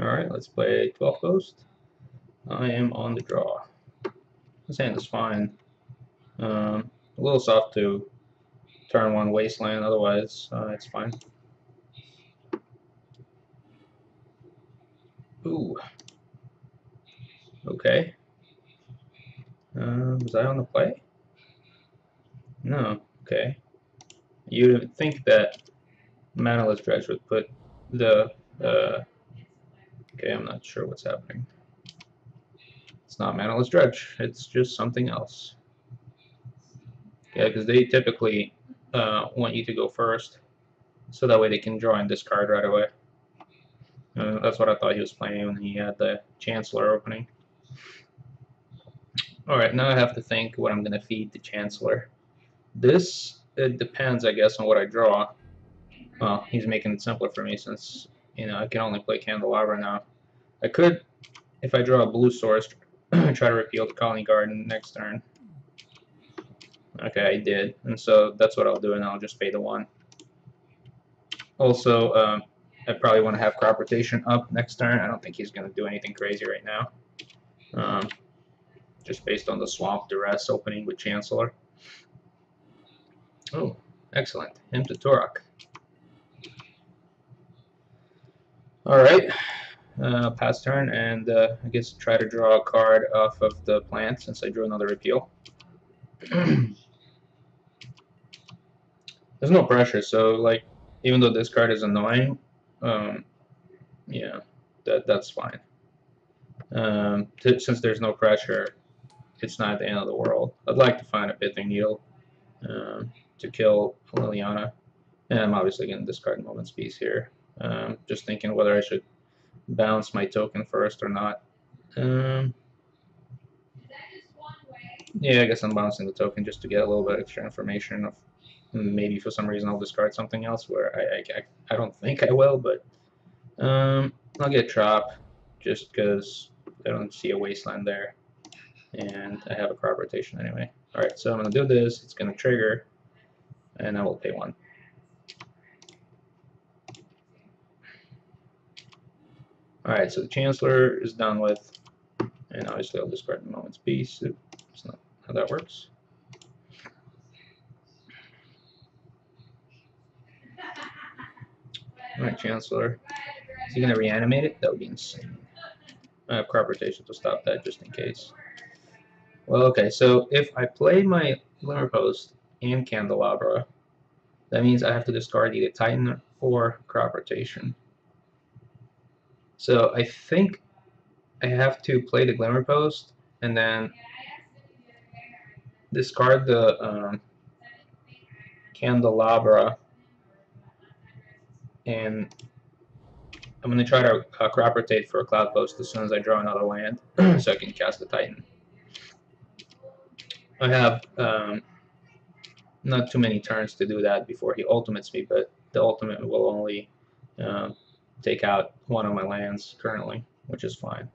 Alright, let's play 12 Ghost. I am on the draw. This hand is fine. A little soft to turn one Wasteland, otherwise it's fine. Ooh. Okay. Was I on the play? No. Okay. You would think that Manaless Dredge would put the... okay, I'm not sure what's happening. It's not Manaless Dredge. It's just something else. Yeah, because they typically want you to go first, so that way they can draw and discard right away. That's what I thought he was playing when he had the Chancellor opening. Alright, now I have to think what I'm going to feed the Chancellor. It depends, I guess, on what I draw. Well, he's making it simpler for me since, I can only play Candelabra now. I could, if I draw a blue source, try to repeal the Colony Garden next turn. Okay, I did, and so that's what I'll do, and I'll just pay the 1. Also, I probably want to have Crop Rotation up next turn. I don't think he's going to do anything crazy right now. Just based on the Swamp Duress opening with Chancellor. Oh, excellent. Him to Turok. Alright, pass turn, and I guess try to draw a card off of the plant since I drew another repeal. There's no pressure, so like even though this card is annoying, yeah, that's fine. Since there's no pressure, it's not the end of the world. I'd like to find a Pithing Needle to kill Liliana, and I'm obviously going to discard Moment's Peace here. Just thinking whether I should bounce my token first or not. Yeah, I guess I'm bouncing the token just to get a little bit extra information. Of maybe for some reason I'll discard something else where I don't think I will, but I'll get Trop just because I don't see a Wasteland there, and I have a Crop Rotation anyway. Alright, so I'm going to do this, it's going to trigger, and I will pay 1. Alright, so the Chancellor is done with, and obviously I'll discard the Moment's Peace. That's not how that works. Alright, Chancellor. Is he going to reanimate it? That would be insane. I have Crop Rotation to stop that just in case. Well, okay, so if I play my Glimmer Post and Candelabra, that means I have to discard either Titan or Crop Rotation. So I think I have to play the Glimmer Post and then discard the Candelabra, and I'm going to try to Crop Rotate for a Cloud Post as soon as I draw another land so I can cast the Titan. I have not too many turns to do that before he ultimates me, but the ultimate will only take out one of my lands currently, which is fine.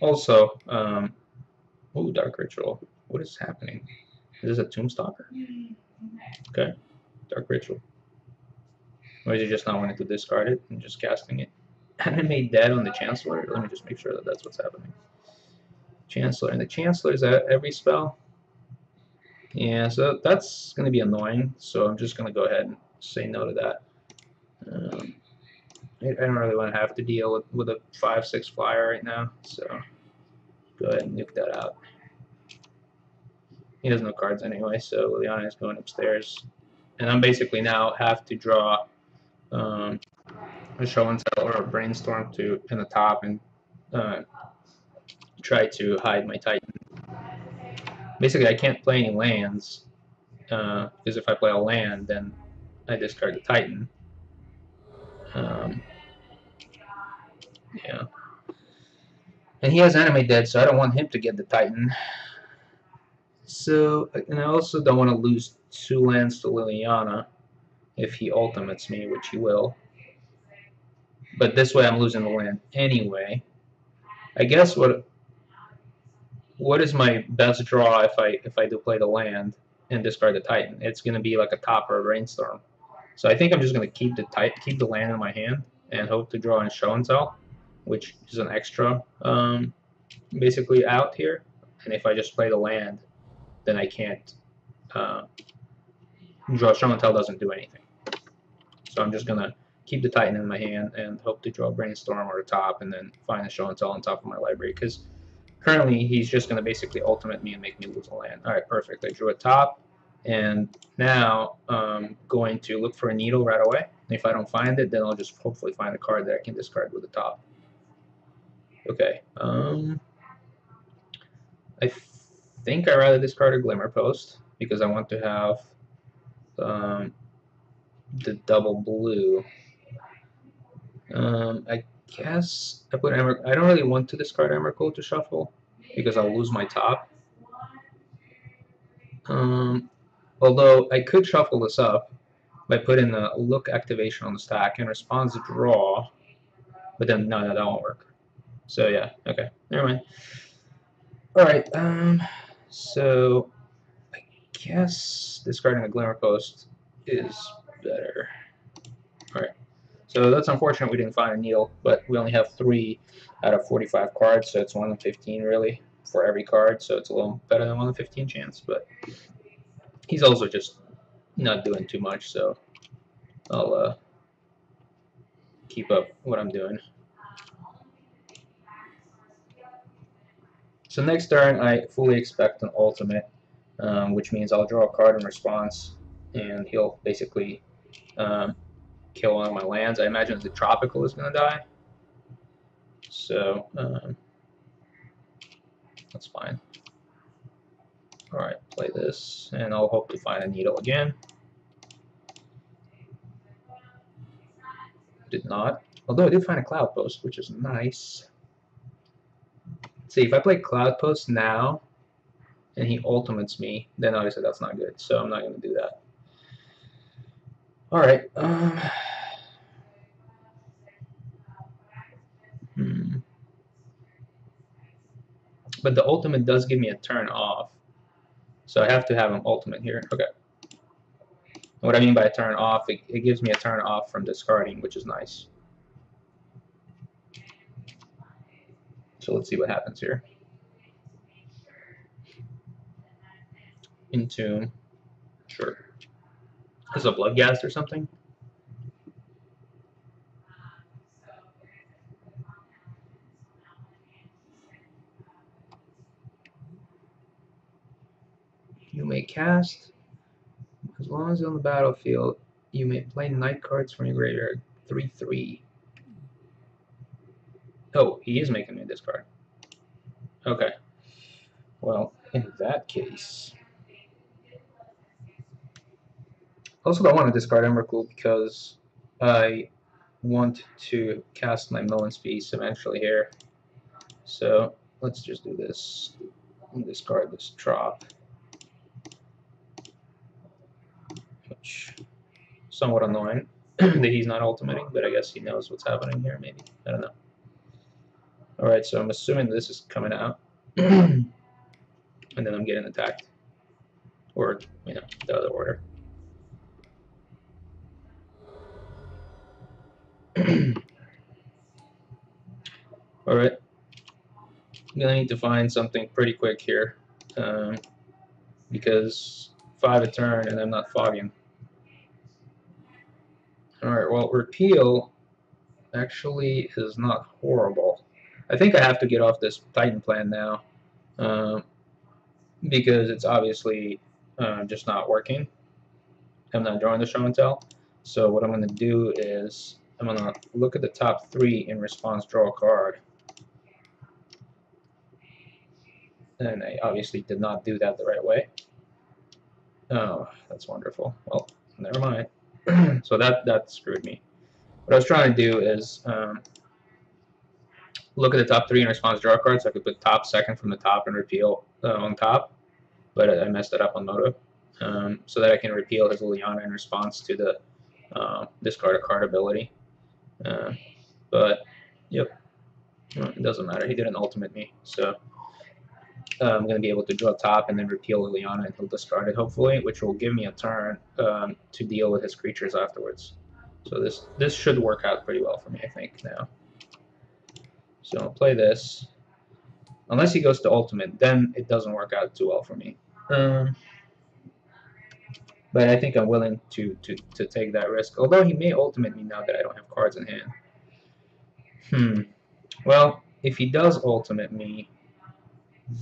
Also, ooh, Dark Ritual. What is happening? Is this a Tombstalker? Okay, Dark Ritual. Or is he just not wanting to discard it and just casting it? Animate Dead on the Chancellor? Let me just make sure that that's what's happening. Chancellor. And the Chancellor is at every spell? Yeah, so that's going to be annoying, so I'm just going to go ahead and say no to that. I don't really want to have to deal with a 5/6 flyer right now, so go ahead and nuke that out. He has no cards anyway, so Liliana is going upstairs. And I'm basically now have to draw a Show and Tell or a Brainstorm in the top and try to hide my Titan. Basically, I can't play any lands, because if I play a land, then I discard the Titan. Yeah. And he has Animate Dead, so I don't want him to get the Titan. So, and I also don't want to lose 2 lands to Liliana if he ultimates me, which he will. But this way I'm losing the land anyway. I guess what is my best draw if I do play the land and discard the Titan? It's going to be like a top or a Brainstorm. So I think I'm just going to keep the land in my hand and hope to draw in show and tell, which is an extra basically out here. And if I just play the land, then I can't draw. Show and tell doesn't do anything. So I'm just going to keep the Titan in my hand and hope to draw Brainstorm or a top and then find a show and tell on top of my library, because currently he's just going to basically ultimate me and make me lose a land. All right, perfect. I drew a top, and now I'm going to look for a needle right away. If I don't find it, then I'll just hopefully find a card that I can discard with a top. Okay. I think I'd rather discard a Glimmer Post because I want to have the double blue. I guess I put Emrakul. I don't really want to discard Emrakul to shuffle because I'll lose my top. Although I could shuffle this up by putting a look activation on the stack and response draw, but then no, that won't work. So yeah, okay, never mind. All right, so I guess discarding a Glimmer Post is better. All right, so that's unfortunate we didn't find a needle, but we only have 3 out of 45 cards, so it's 1 in 15 really for every card, so it's a little better than 1 in 15 chance, but he's also just not doing too much, so I'll keep up what I'm doing. So next turn, I fully expect an ultimate, which means I'll draw a card in response, and he'll basically kill one of my lands. I imagine the tropical is going to die, so that's fine. All right, play this, and I'll hope to find a needle again. Did not, although I did find a Cloud Post, which is nice. See, if I play Cloud Post now, and he ultimates me, then obviously that's not good, so I'm not going to do that. All right. But the ultimate does give me a turn off, so I have to have him ultimate here. Okay. What I mean by a turn off, it gives me a turn off from discarding, which is nice. So let's see what happens here. Entomb. Sure. Is it a Bloodghast or something? You may cast. As long as you're on the battlefield, you may play night cards from your graveyard. 3/3. Oh, he is making me discard. Okay. Well, in that case. Also, don't want to discard Emrakul because I want to cast my Millen's Piece eventually here. So let's just do this and discard this Trop, which is somewhat annoying that he's not ultimating, but I guess he knows what's happening here, maybe. I don't know. Alright, so I'm assuming this is coming out, and then I'm getting attacked. Or, you know, the other order. Alright. I'm gonna need to find something pretty quick here, because 5 a turn and I'm not fogging. Alright, well, repeal actually is not horrible. I think I have to get off this Titan plan now, because it's obviously just not working. I'm not drawing the show and tell. So what I'm going to do is I'm going to look at the top 3 in response, draw a card. And I obviously did not do that the right way. Oh, that's wonderful. Well, never mind. So that screwed me. What I was trying to do is look at the top 3 in response, draw a card, so I could put top second from the top and repeal on top. But I messed it up on Moto. So that I can repeal his Liliana in response to the discard a card ability. But, yep, well, it doesn't matter. He didn't ultimate me, so I'm going to be able to draw top and then repeal Liliana, and he'll discard it hopefully, which will give me a turn to deal with his creatures afterwards. So this should work out pretty well for me, I think, now. So I'll play this. Unless he goes to ultimate, then it doesn't work out too well for me. But I think I'm willing to take that risk. Although he may ultimate me now that I don't have cards in hand. Well, if he does ultimate me,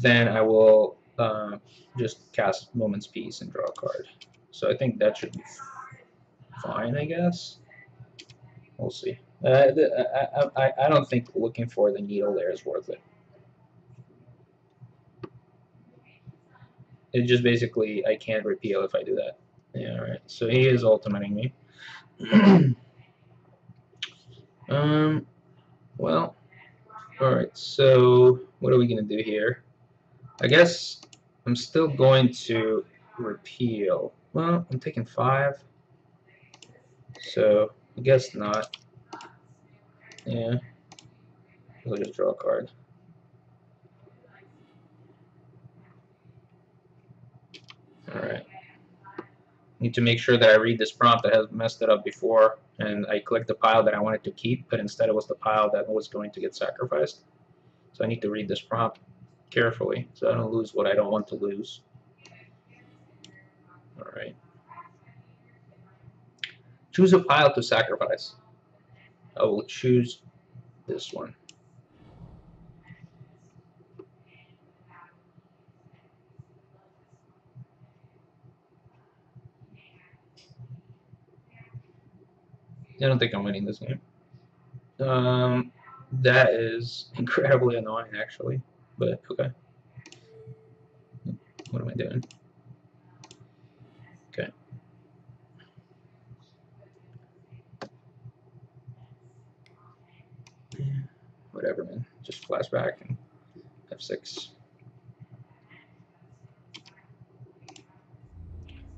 then I will just cast Moment's Peace and draw a card. So I think that should be fine, I guess. We'll see. I don't think looking for the needle there is worth it. It just basically, I can't repeal if I do that. Yeah, alright. So he is ultimating me. Well, alright, so what are we going to do here? I guess I'm still going to repeal. Well, I'm taking 5. So I guess not. Yeah. We'll just draw a card. Alright. Need to make sure that I read this prompt. I have messed it up before, and I clicked the pile that I wanted to keep, but instead it was the pile that was going to get sacrificed. So I need to read this prompt carefully so I don't lose what I don't want to lose. Alright. Choose a pile to sacrifice. I will choose this one. I don't think I'm winning this game. That is incredibly annoying, actually. But okay. What am I doing? Okay. Whatever, man. Just flashback and F6.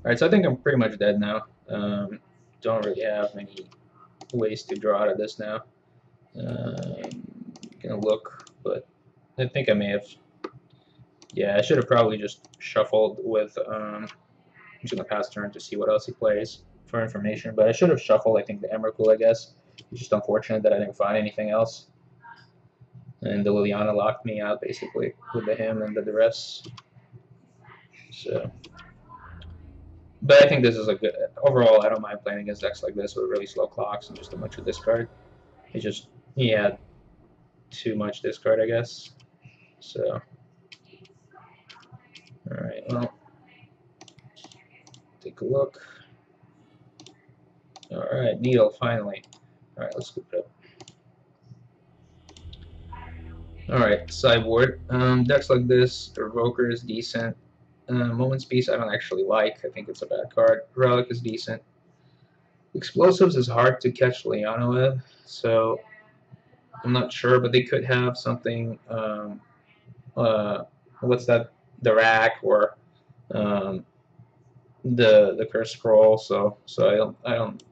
Alright, so I think I'm pretty much dead now. Don't really have many ways to draw out of this now. Gonna look, but I think I may have. Yeah, I should have probably just shuffled with. I'm just gonna pass turn to see what else he plays for information. But I should have shuffled. I think the Emrakul, I guess. It's just unfortunate that I didn't find anything else. And the Liliana locked me out basically with the him and the duress. So, but I think this is a good. Overall, I don't mind playing against decks like this with really slow clocks and just a bunch of discard. It just he had too much discard, I guess. So, all right, well, take a look. All right, needle finally. All right, let's scoop it up. All right, sideboard. Decks like this, Revoker is decent. Moment's Peace I don't actually like. I think it's a bad card. Relic is decent. Explosives is hard to catch Liana with, so I'm not sure, but they could have something. What's that? The rack or the curse scroll. So I don't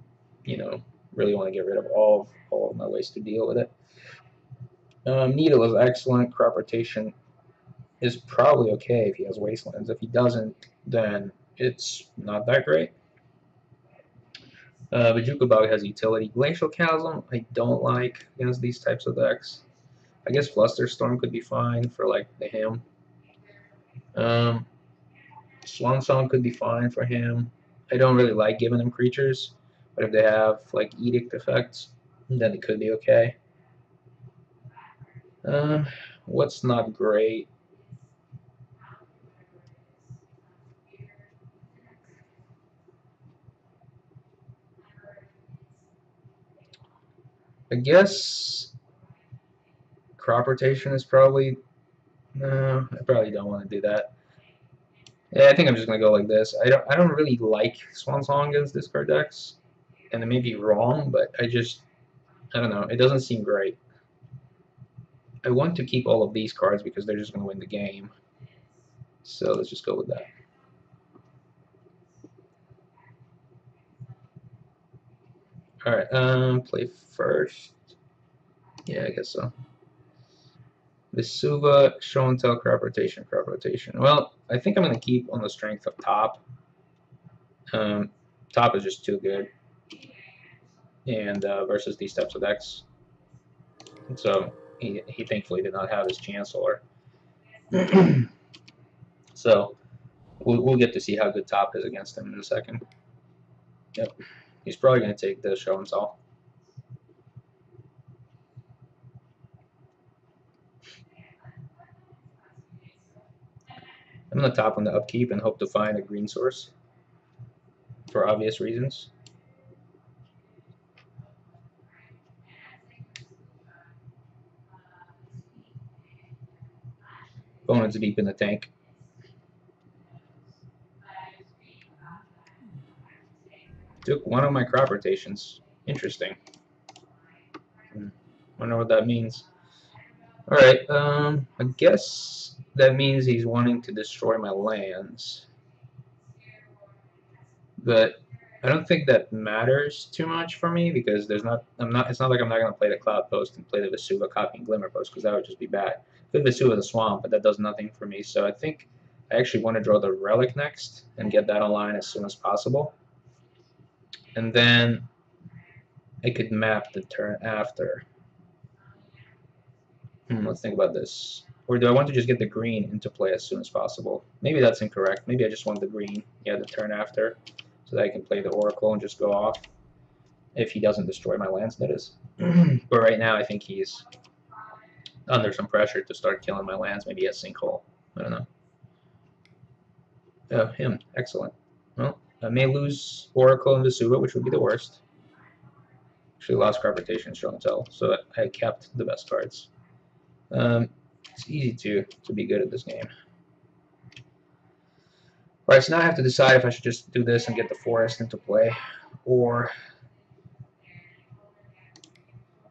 really want to get rid of all of my ways to deal with it. Needle is excellent. Crop rotation is probably okay if he has Wastelands. If he doesn't, then it's not that great. Bajuka Bug has utility. Glacial Chasm I don't like against these types of decks. I guess Flusterstorm could be fine for like the him. Swan Song could be fine for him. I don't really like giving them creatures, but if they have like Edict effects, then it could be okay. What's not great? I guess crop rotation is probably. No, I probably don't want to do that. Yeah, I think I'm just gonna go like this. I don't really like Swan Song against discard decks, and it may be wrong, but I don't know. It doesn't seem great. I want to keep all of these cards because they're just gonna win the game. So let's just go with that. All right. Play first. Yeah, I guess so. Vesuva, show and tell, crop rotation, crop rotation. Well, I think I'm going to keep on the strength of top. Top is just too good, and versus these types of decks. So he thankfully did not have his Chancellor. So we'll get to see how good top is against him in a second. Yep, he's probably going to take the show and tell. I'm going to top on the upkeep and hope to find a green source for obvious reasons. Opponent's deep in the tank. Took one of my crop rotations. Interesting. Wonder what that means. Alright, I guess that means he's wanting to destroy my lands. But I don't think that matters too much for me because it's not like I'm not gonna play the Cloud Post and play the Vesuva copying Glimmer Post because that would just be bad. Could Vesuva the Swamp, but that does nothing for me. So I think I actually want to draw the Relic next and get that online as soon as possible. And then I could map the turn after. Let's think about this. Or do I want to just get the green into play as soon as possible? Maybe that's incorrect. Maybe I just want the green, yeah, the turn after, so that I can play the Oracle and just go off. If he doesn't destroy my lands, that is. But right now, I think he's under some pressure to start killing my lands. Maybe a Sinkhole. I don't know. Oh, him. Excellent. Well, I may lose Oracle and Vesuva, which would be the worst. Actually, lost crop rotation, show and tell, so I kept the best cards. It's easy to be good at this game. Alright, so now I have to decide if I should just do this and get the forest into play, or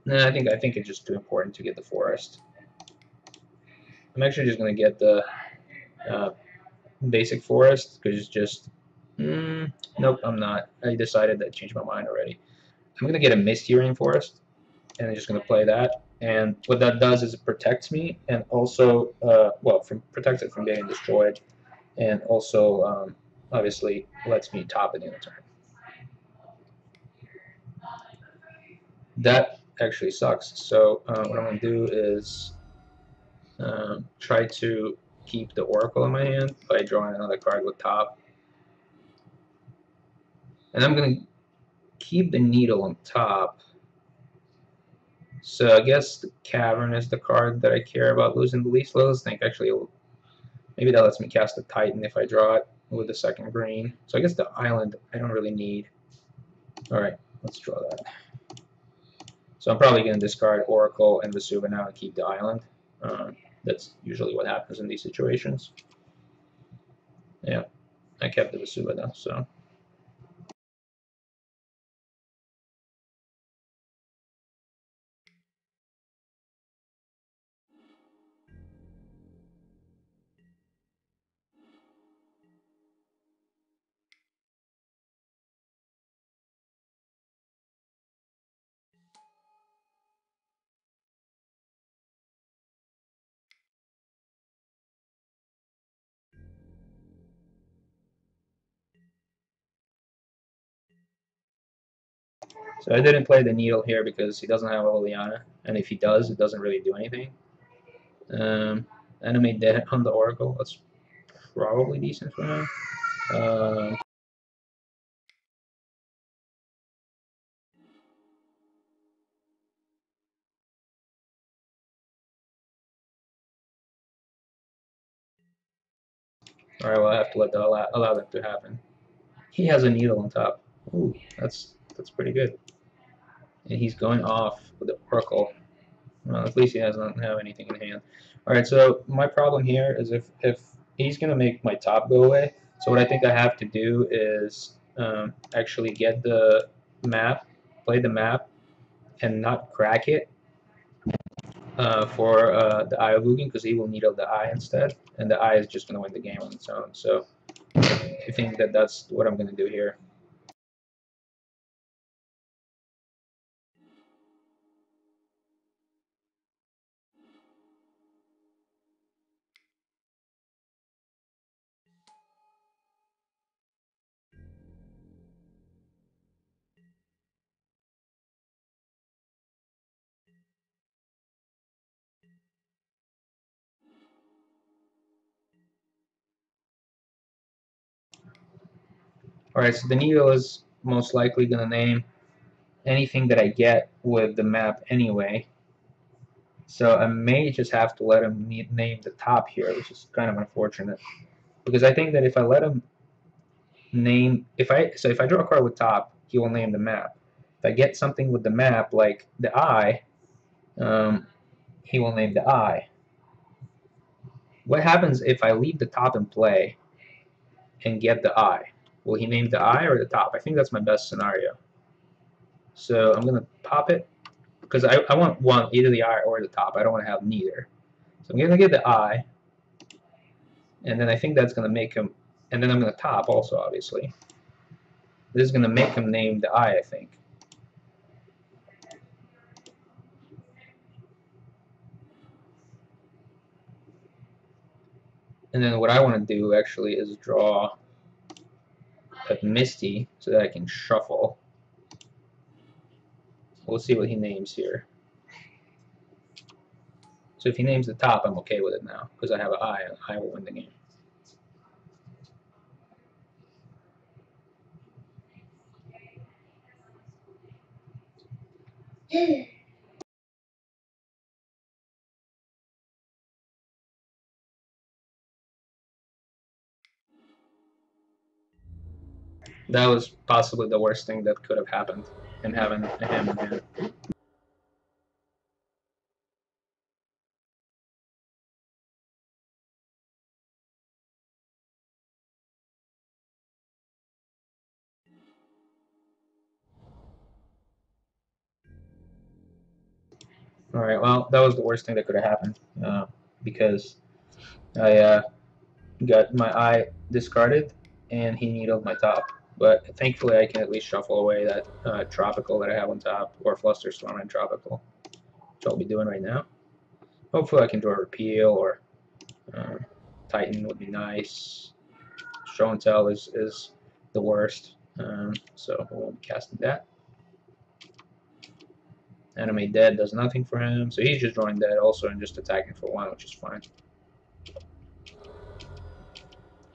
no, I think it's just too important to get the forest. I'm actually just gonna get the basic forest because it's just nope, I'm not. I decided that I changed my mind already. I'm gonna get a Misty Rainforest, and I'm just gonna play that. And what that does is it protects me, and also protects it from getting destroyed, and also obviously lets me top it in a turn. That actually sucks. So what I'm going to do is try to keep the Oracle in my hand by drawing another card with top. And I'm going to keep the Needle on top. So I guess the Cavern is the card that I care about losing the least. Let's think. Actually, maybe that lets me cast the Titan if I draw it with the second green. So I guess the Island I don't really need. Alright, let's draw that. So I'm probably going to discard Oracle and Vesuva now and keep the Island. That's usually what happens in these situations. Yeah, I kept the Vesuva though, so. So I didn't play the Needle here because he doesn't have Oleana, and if he does, it doesn't really do anything. Animate Dead on the Oracle, that's probably decent for now. Alright, well I have to allow that to happen. He has a Needle on top. Ooh, that's pretty good. And he's going off with the Oracle. Well, at least he doesn't have anything in hand. Alright, so my problem here is if he's going to make my top go away, so what I think I have to do is actually get the map, play the map, and not crack it for the Eye of Ugin, because he will needle the Eye instead, and the Eye is just going to win the game on its own. So I think that that's what I'm going to do here. Alright, so the needle is most likely going to name anything that I get with the map anyway. So I may just have to let him name the top here, which is kind of unfortunate. Because I think that if I let him name, if I draw a card with top, he will name the map. If I get something with the map, like the eye, he will name the eye. What happens if I leave the top in play and get the eye? Will he name the eye or the top? I think that's my best scenario. So I'm going to pop it, because I want one, either the eye or the top. I don't want to have neither. So I'm going to get the eye, and then I think that's going to make him, and then I'm going to top also, obviously. This is going to make him name the eye, I think. And then what I want to do, actually, is draw a Misty so that I can shuffle. We'll see what he names here. So if he names the top, I'm okay with it now, because I have an eye, and I will win the game. That was possibly the worst thing that could have happened in having him in hand. Alright, well, that was the worst thing that could have happened, because I got my eye discarded, and he needled my top. But thankfully, I can at least shuffle away that tropical that I have on top, or Flusterstorm and tropical, which I'll be doing right now. Hopefully, I can draw a repeal, or Titan would be nice. Show and tell is the worst, so we'll be casting that. Animate Dead does nothing for him, so he's just drawing Dead also and just attacking for 1, which is fine.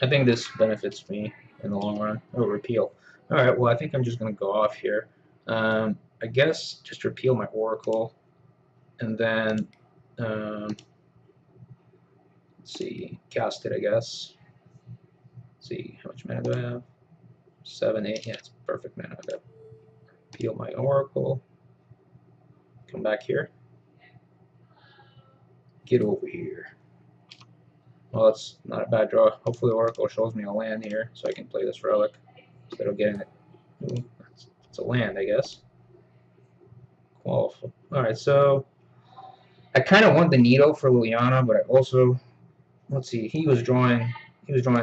I think this benefits me in the long run. Oh, repeal. Alright, well, I think I'm just going to go off here. I guess just repeal my Oracle, and then, let's see, cast it, I guess. Let's see, how much mana do I have? 7, 8, yeah, it's perfect mana. I got repeal my Oracle, come back here, get over here. Well, it's not a bad draw. Hopefully Oracle shows me a land here, so I can play this Relic instead of getting it. Ooh, it's a land, I guess. Alright, so I kind of want the Needle for Liliana, but I also, let's see, he was drawing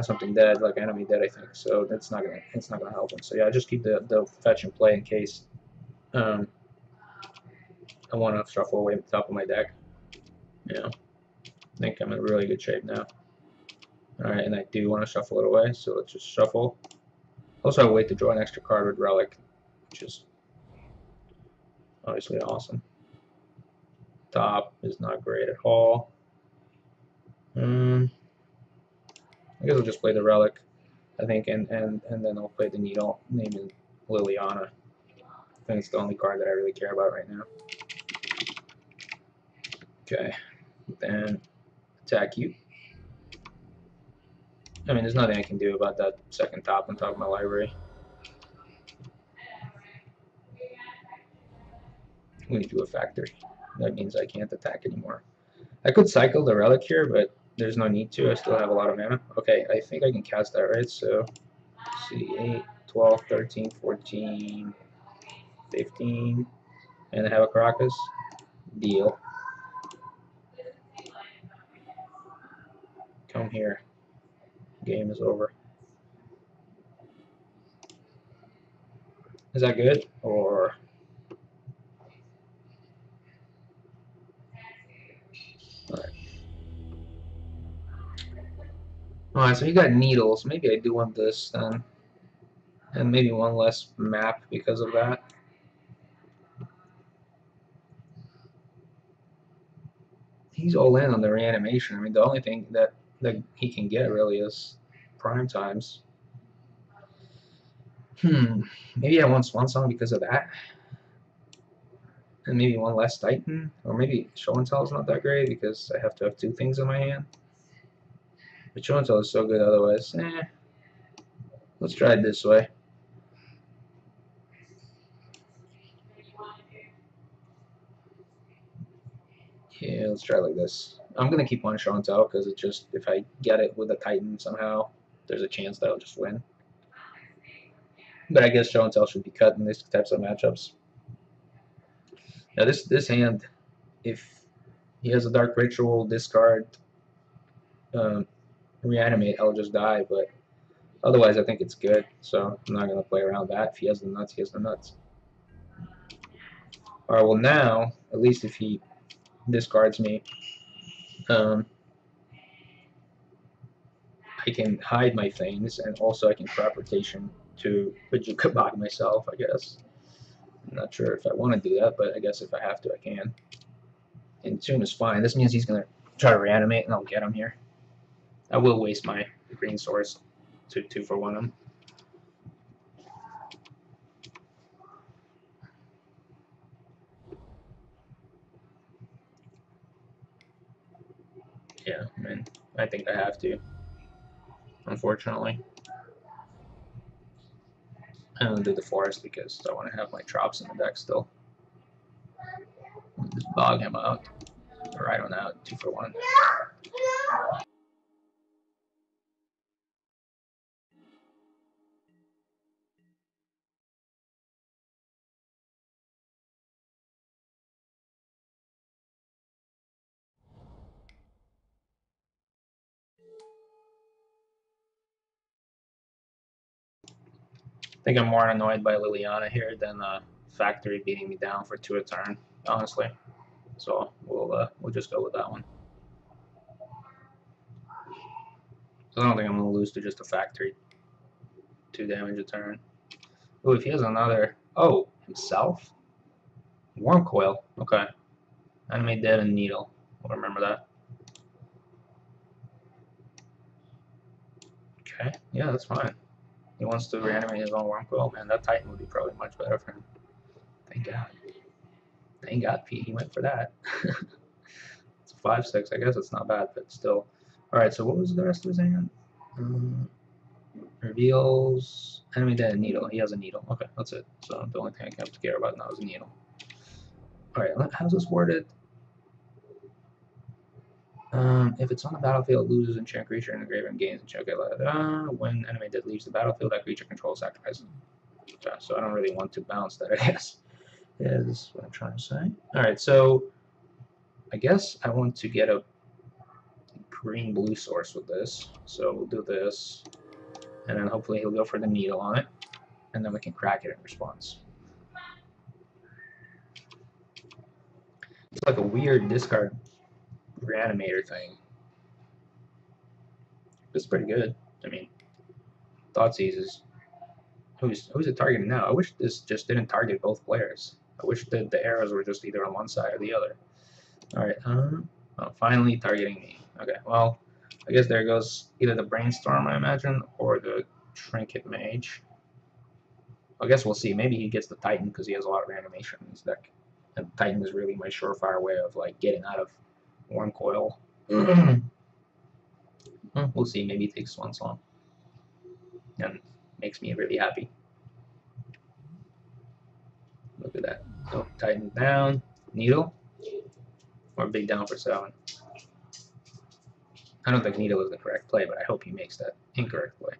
something dead, like enemy dead, I think. So it's not gonna help him. So yeah, I just keep the fetch and play in case I want to shuffle away the top of my deck. Yeah, I think I'm in really good shape now. All right, and I do want to shuffle it away, so let's just shuffle. Also, I wait to draw an extra card with Relic, which is obviously awesome. Top is not great at all. I guess I'll just play the Relic, I think, and then I'll play the Needle, naming Liliana. I think it's the only card that I really care about right now. Okay, then attack you. I mean, there's nothing I can do about that second top on top of my library. We do a factory. That means I can't attack anymore. I could cycle the Relic here, but there's no need to. I still have a lot of mana. Okay, I think I can cast that, right? So, let's see, 8, 12, 13, 14, 15, and I have a Caracas. Deal. Come here. Game is over. Is that good? Or... Alright, so he got needles. Maybe I do want this then. And maybe one less map because of that. He's all in on the reanimation. I mean, the only thing that he can get really is prime times. Maybe I want Swan Song because of that. And maybe one less Titan. Or maybe Show and Tell is not that great because I have to have two things in my hand. But Show and Tell is so good otherwise. Let's try it this way. Yeah, let's try it like this. I'm gonna keep on Show and Tell because it's just if I get it with a Titan somehow, there's a chance that I'll just win. But I guess Show and Tell should be cut in these types of matchups. Now this hand, if he has a Dark Ritual, discard, um, reanimate, I'll just die. But otherwise, I think it's good. So I'm not gonna play around that. If he has the nuts, he has the nuts. All right. Well, now at least if he discards me, um, I can hide my things, and also I can crop rotation to Bajuka Bog myself. I guess. I'm not sure if I want to do that, but I guess if I have to, I can. And Tomb is fine. This means he's gonna try to reanimate, and I'll get him here. I will waste my green source to 2-for-1 him. Yeah, I mean, I think I have to, unfortunately. I don't do the forest because I want to have my drops in the deck still. Just bog him out. Right on out, 2-for-1. I think I'm more annoyed by Liliana here than Factory beating me down for 2 a turn, honestly. So we'll just go with that one. I don't think I'm gonna lose to just a Factory 2 damage a turn. Oh, if he has another, himself, Worm Coil. Okay, Animate Dead and Needle. I'll remember that. Okay, yeah, that's fine. He wants to reanimate his own Worm Coil. Man, that Titan would be probably much better for him. Thank God. Thank God, Pete. He went for that. It's 5-6. I guess it's not bad, but still. All right. So what was the rest of his hand? Reveals enemy dead needle. He has a needle. Okay, that's it. So the only thing I have to care about now is a needle. All right. How's this worded? If it's on the battlefield, loses enchant creature in the grave and gains enchant. Okay, when enemy dead leaves the battlefield, that creature controls sacrifices. Okay, so I don't really want to bounce that. I guess is what I'm trying to say. All right. So I guess I want to get a green blue source with this. So we'll do this, and then hopefully he'll go for the needle on it, and then we can crack it in response. It's like a weird discard reanimator thing. It's pretty good. I mean, Thoughtseize is who's it targeting now? I wish this just didn't target both players. I wish that the arrows were just either on one side or the other. All right, finally targeting me. Okay, well, I guess there goes either the brainstorm, I imagine, or the trinket mage. I guess we'll see. Maybe he gets the Titan because he has a lot of reanimation in his deck. And Titan is really my surefire way of like getting out of Worm Coil. We'll see. Maybe he takes Swan Song. And makes me really happy. Look at that. So Titan down, Needle, or Big down for 7. I don't think Needle is the correct play, but I hope he makes that incorrect play.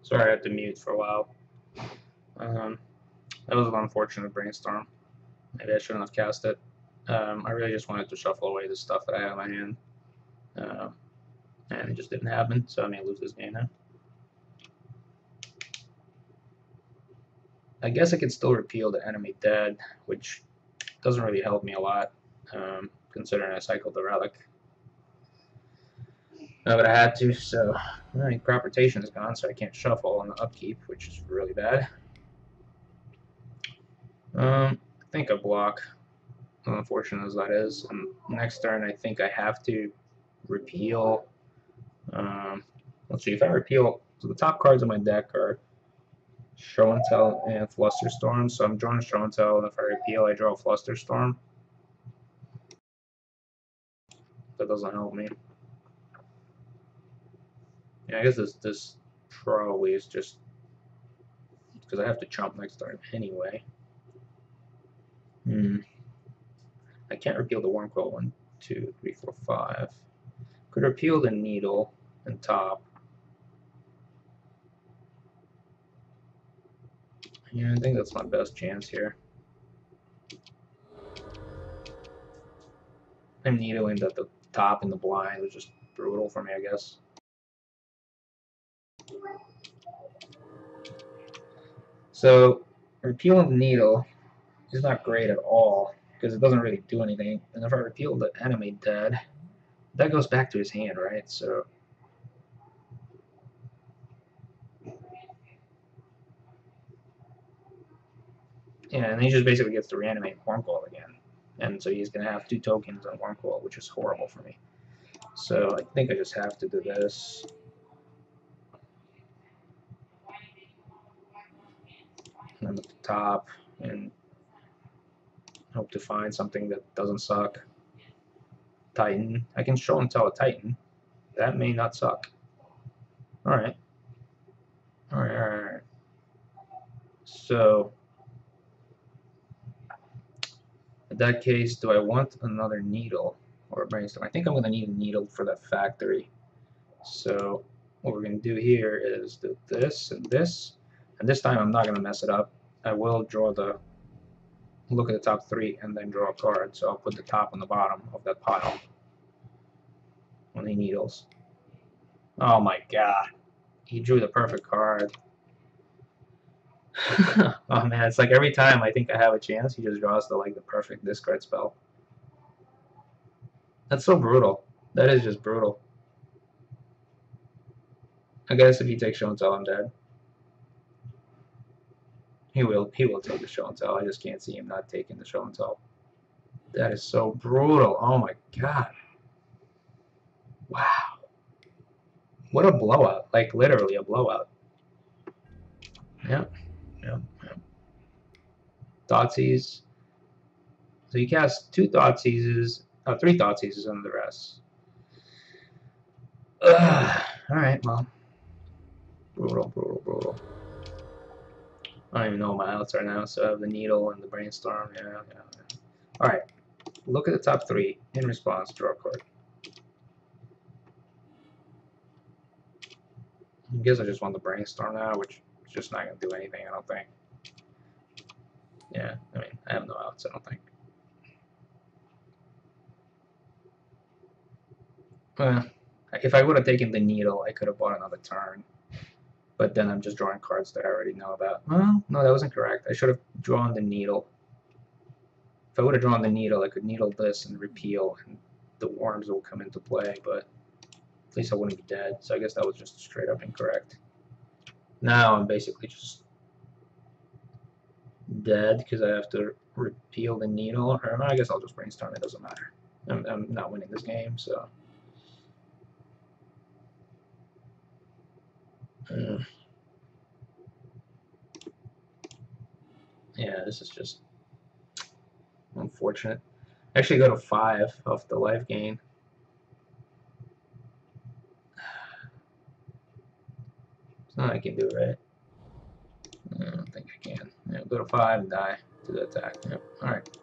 Sorry I had to mute for a while. That was an unfortunate brainstorm. Maybe I shouldn't have cast it. I really just wanted to shuffle away the stuff that I had in my hand. And it just didn't happen, so I may lose this game now. I guess I could still repeal the enemy dead, which doesn't really help me a lot, considering I cycled the relic. But I had to, so crop rotation is gone, so I can't shuffle on the upkeep, which is really bad. I think I block, as unfortunate as that is. And next turn, I think I have to repeal. Let's see, if I repeal, so the top cards of my deck are Show and Tell and Flusterstorm, so I'm drawing Show and Tell, and if I repeal, I draw Flusterstorm. That doesn't help me. Yeah, I guess this probably is just because I have to chomp next turn anyway. I can't repeal the Wormcoil 1, 2, 3, 4, 5. Could repeal the Needle and top. Yeah, I think that's my best chance here. I'm needling at the top in the blind was just brutal for me, I guess. So repealing the Needle is not great at all because it doesn't really do anything. And if I repeal the enemy dead, that goes back to his hand, right? So yeah, and he just basically gets to reanimate Wormcoil again. And so he's going to have 2 tokens on Wormcoil, which is horrible for me. So I think I just have to do this. And then at the top, and hope to find something that doesn't suck. Titan. I can show and tell a Titan. That may not suck. Alright. Alright. So, in that case, do I want another needle or a brainstorm? I think I'm going to need a needle for that factory. So, what we're going to do here is do this and this. And this time I'm not going to mess it up. I will draw the, look at the top 3 and then draw a card. So I'll put the top and the bottom of that pile on the needles. Oh my god. He drew the perfect card. Oh man, it's like every time I think I have a chance, he just draws the perfect discard spell. That's so brutal. That is just brutal. I guess if he takes show and tell, I'm dead. He will take the show and tell. I just can't see him not taking the show and tell. That is so brutal. Oh my god. Wow. What a blowout. Like literally a blowout. Yep. Thoughtseize. So you cast 2 Thoughtseizes, 3 Thoughtseizes on the rest. Alright, well. Brutal. I don't even know what my outs are now, so I have the Needle and the Brainstorm. Yeah. Alright. Look at the top 3. In response, draw a card. I guess I just want the Brainstorm now, which is just not going to do anything, I don't think. Yeah, I mean, I have no outs, I don't think. If I would have taken the Needle, I could have bought another turn. But then I'm just drawing cards that I already know about. Well, no, that wasn't correct. I should have drawn the Needle. If I would have drawn the Needle, I could needle this and repeal, and the worms will come into play, but at least I wouldn't be dead. So I guess that was just straight up incorrect. Now I'm basically just dead because I have to repeal the Needle. Or I guess I'll just Brainstorm. It doesn't matter. I'm not winning this game, so. Yeah, this is just unfortunate. Actually go to 5 off the life gain. It's not I can do, right? I don't think I can. Yeah, go to 5 and die to the attack. Yep. Alright.